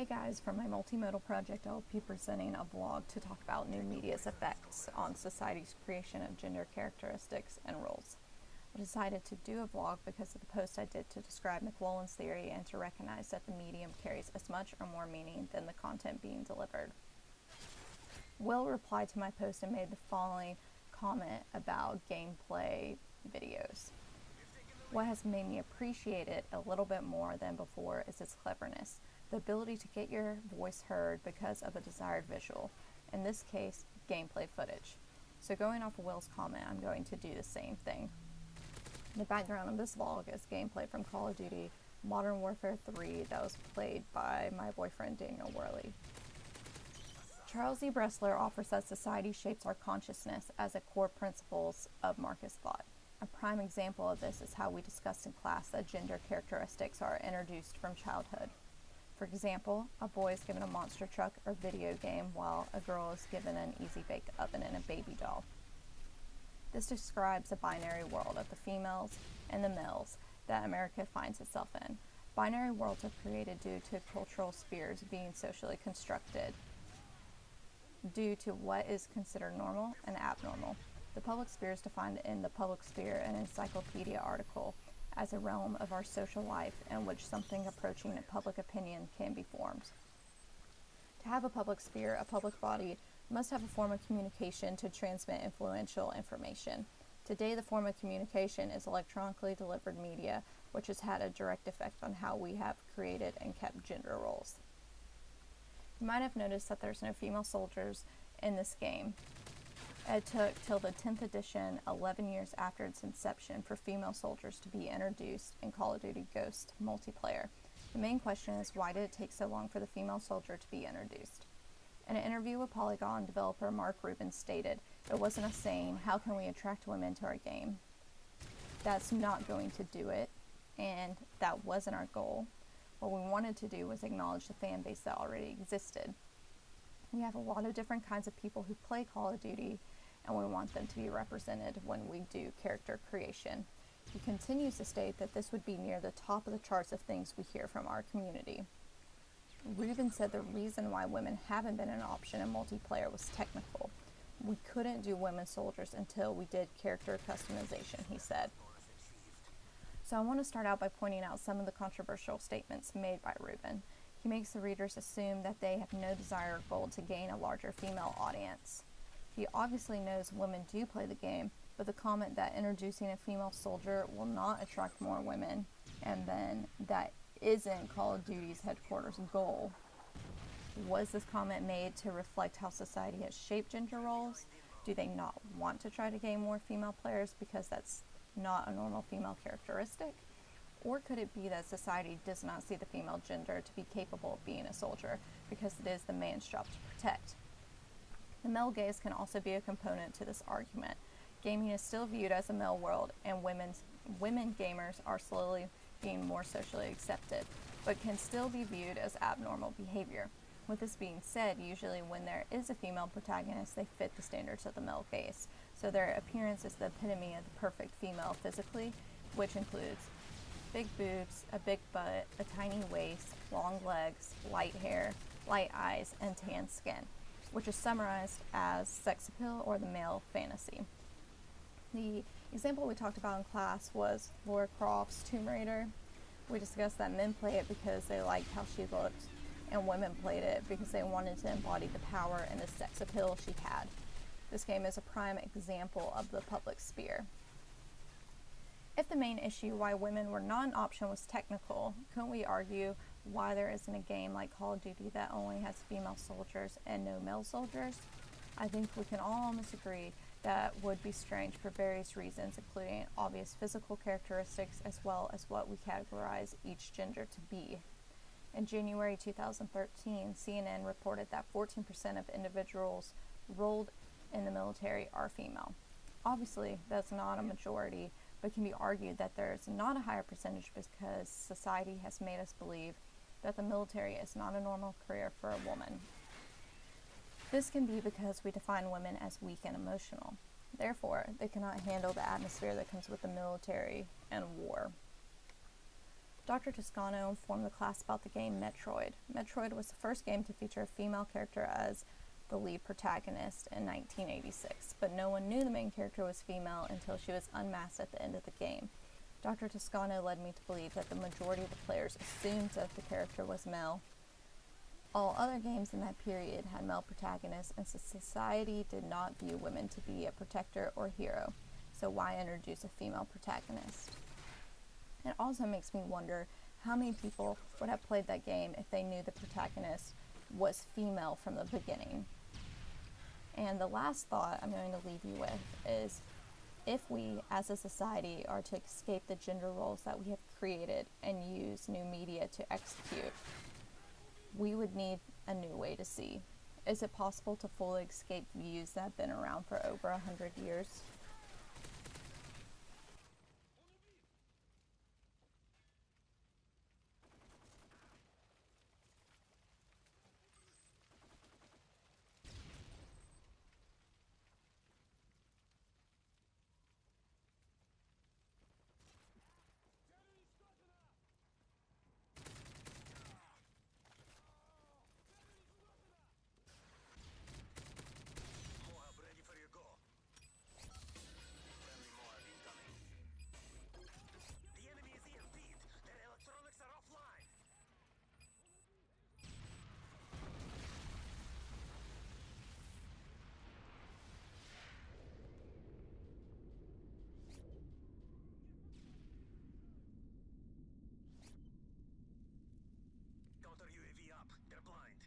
Hey guys, for my multimodal project, I'll be presenting a vlog to talk about new media's effects on society's creation of gender characteristics and roles. I decided to do a vlog because of the post I did to describe McWilliams' theory and to recognize that the medium carries as much or more meaning than the content being delivered. Will replied to my post and made the following comment about gameplay videos. What has made me appreciate it a little bit more than before is its cleverness, the ability to get your voice heard because of a desired visual, in this case, gameplay footage. So going off of Will's comment, I'm going to do the same thing. The background of this vlog is gameplay from Call of Duty Modern Warfare 3 that was played by my boyfriend Daniel Worley. Charles E. Bressler offers that society shapes our consciousness as a core principles of Marxist thought. A prime example of this is how we discussed in class that gender characteristics are introduced from childhood. For example, a boy is given a monster truck or video game while a girl is given an easy bake oven and a baby doll. This describes a binary world of the females and the males that America finds itself in. Binary worlds are created due to cultural spheres being socially constructed due to what is considered normal and abnormal. The public sphere is defined in the Public Sphere, an encyclopedia article, as a realm of our social life in which something approaching a public opinion can be formed. To have a public sphere, a public body must have a form of communication to transmit influential information. Today, the form of communication is electronically delivered media, which has had a direct effect on how we have created and kept gender roles. You might have noticed that there's no female soldiers in this game. It took till the 10th edition, 11 years after its inception, for female soldiers to be introduced in Call of Duty Ghost multiplayer. The main question is, why did it take so long for the female soldier to be introduced? In an interview with Polygon, developer Mark Rubin stated, "It wasn't us saying, how can we attract women to our game? That's not going to do it, and that wasn't our goal. What we wanted to do was acknowledge the fan base that already existed. We have a lot of different kinds of people who play Call of Duty, and we want them to be represented when we do character creation." He continues to state that this would be near the top of the charts of things we hear from our community. Rubin said the reason why women haven't been an option in multiplayer was technical. We couldn't do women soldiers until we did character customization, he said. So I want to start out by pointing out some of the controversial statements made by Rubin. He makes the readers assume that they have no desire or goal to gain a larger female audience. He obviously knows women do play the game, but the comment that introducing a female soldier will not attract more women, and then that isn't Call of Duty's headquarters goal. Was this comment made to reflect how society has shaped gender roles? Do they not want to try to gain more female players because that's not a normal female characteristic? Or could it be that society does not see the female gender to be capable of being a soldier because it is the man's job to protect? The male gaze can also be a component to this argument. Gaming is still viewed as a male world, and women gamers are slowly being more socially accepted, but can still be viewed as abnormal behavior. With this being said, usually when there is a female protagonist, they fit the standards of the male gaze, so their appearance is the epitome of the perfect female physically, which includes big boobs, a big butt, a tiny waist, long legs, light hair, light eyes, and tan skin, which is summarized as sex appeal or the male fantasy. The example we talked about in class was Lara Croft's Tomb Raider. We discussed that men play it because they liked how she looked, and women played it because they wanted to embody the power and the sex appeal she had. This game is a prime example of the public sphere. If the main issue why women were not an option was technical, couldn't we argue why there isn't a game like Call of Duty that only has female soldiers and no male soldiers? I think we can all almost agree that would be strange for various reasons, including obvious physical characteristics as well as what we categorize each gender to be. In January 2013, CNN reported that 14% of individuals enrolled in the military are female. Obviously, that's not a majority, but it can be argued that there is not a higher percentage because society has made us believe that the military is not a normal career for a woman. This can be because we define women as weak and emotional. Therefore, they cannot handle the atmosphere that comes with the military and war. Dr. Toscano informed the class about the game Metroid. Metroid was the first game to feature a female character as the lead protagonist in 1986, but no one knew the main character was female until she was unmasked at the end of the game. Dr. Toscano led me to believe that the majority of the players assumed that the character was male. All other games in that period had male protagonists, and society did not view women to be a protector or hero, so why introduce a female protagonist? It also makes me wonder how many people would have played that game if they knew the protagonist was female from the beginning. And the last thought I'm going to leave you with is, if we as a society are to escape the gender roles that we have created and use new media to execute, we would need a new way to see. Is it possible to fully escape views that have been around for over 100 years? Moab ready for your go. Friendly Moab incoming. The enemy is EMP'd. Their electronics are offline. Counter UAV up. They're blind.